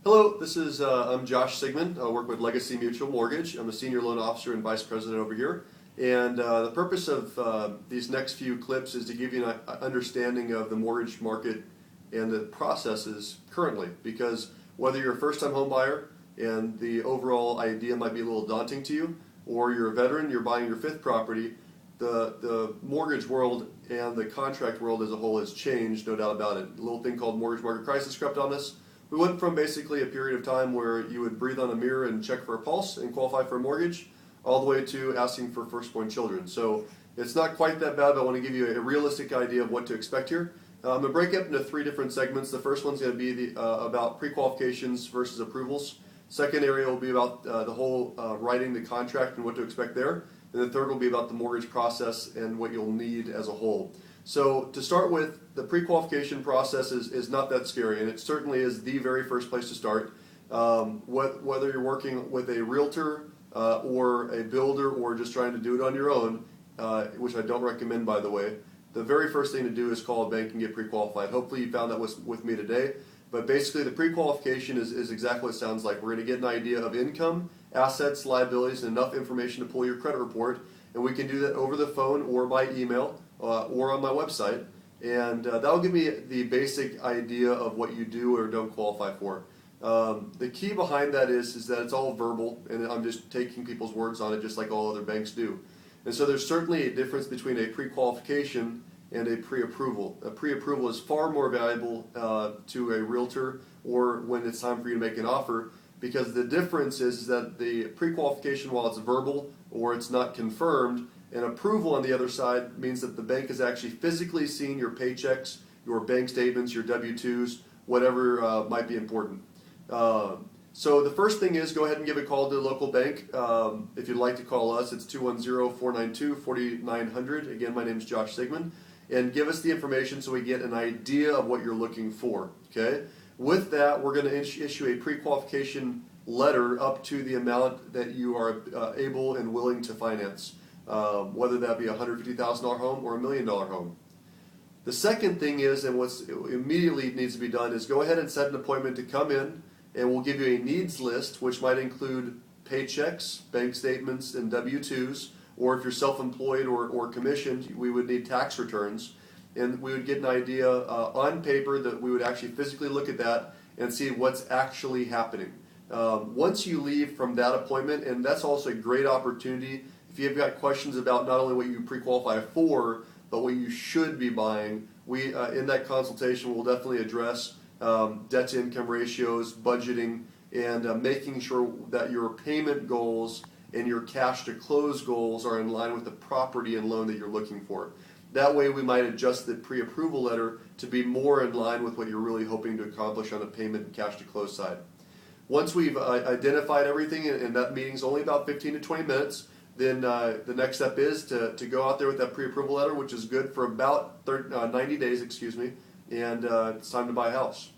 Hello, I'm Josh Sigmund. I work with Legacy Mutual Mortgage. I'm a senior loan officer and vice president over here. And the purpose of these next few clips is to give you an understanding of the mortgage market and the processes currently. Because whether you're a first-time home buyer and the overall idea might be a little daunting to you, or you're a veteran, you're buying your fifth property, the mortgage world and the contract world as a whole has changed, no doubt about it. A little thing called mortgage market crisis crept on us. We went from basically a period of time where you would breathe on a mirror and check for a pulse and qualify for a mortgage, all the way to asking for firstborn children. So it's not quite that bad, but I want to give you a realistic idea of what to expect here. I'm going to break up into three different segments. The first one's going to be about pre-qualifications versus approvals. Second area will be about the whole writing the contract and what to expect there. And the third will be about the mortgage process and what you'll need as a whole. So to start with, the pre-qualification process is not that scary, and it certainly is the very first place to start. Whether you're working with a realtor or a builder or just trying to do it on your own, which I don't recommend, by the way, the very first thing to do is call a bank and get pre-qualified. Hopefully you found that with me today. But basically the pre-qualification is exactly what it sounds like. We're going to get an idea of income, assets, liabilities, and enough information to pull your credit report. And we can do that over the phone or by email or on my website. And that'll give me the basic idea of what you do or don't qualify for. The key behind that is that it's all verbal, and I'm just taking people's words on it just like all other banks do. And so there's certainly a difference between a pre-qualification and a pre-approval. A pre-approval is far more valuable to a realtor or when it's time for you to make an offer, because the difference is that the pre-qualification, while it's verbal or it's not confirmed, an approval on the other side means that the bank has actually physically seen your paychecks, your bank statements, your W-2s, whatever might be important. So the first thing is go ahead and give a call to the local bank. If you'd like to call us, it's 210-492-4900. Again, my name is Josh Sigmund. And give us the information so we get an idea of what you're looking for. Okay. With that, we're going to issue a pre-qualification letter up to the amount that you are able and willing to finance, whether that be a $150,000 home or $1 million home. The second thing is, and what's immediately needs to be done, is go ahead and set an appointment to come in, and we'll give you a needs list, which might include paychecks, bank statements, and W-2s. Or if you're self-employed or commissioned, we would need tax returns. And we would get an idea on paper that we would actually physically look at that and see what's actually happening. Once you leave from that appointment, and that's also a great opportunity, if you've got questions about not only what you pre-qualify for, but what you should be buying, we in that consultation will definitely address debt-to-income ratios, budgeting, and making sure that your payment goals and your cash to close goals are in line with the property and loan that you're looking for. That way we might adjust the pre-approval letter to be more in line with what you're really hoping to accomplish on the payment and cash to close side. Once we've identified everything, and that meeting's only about 15 to 20 minutes, then the next step is to go out there with that pre-approval letter, which is good for about 90 days, and it's time to buy a house.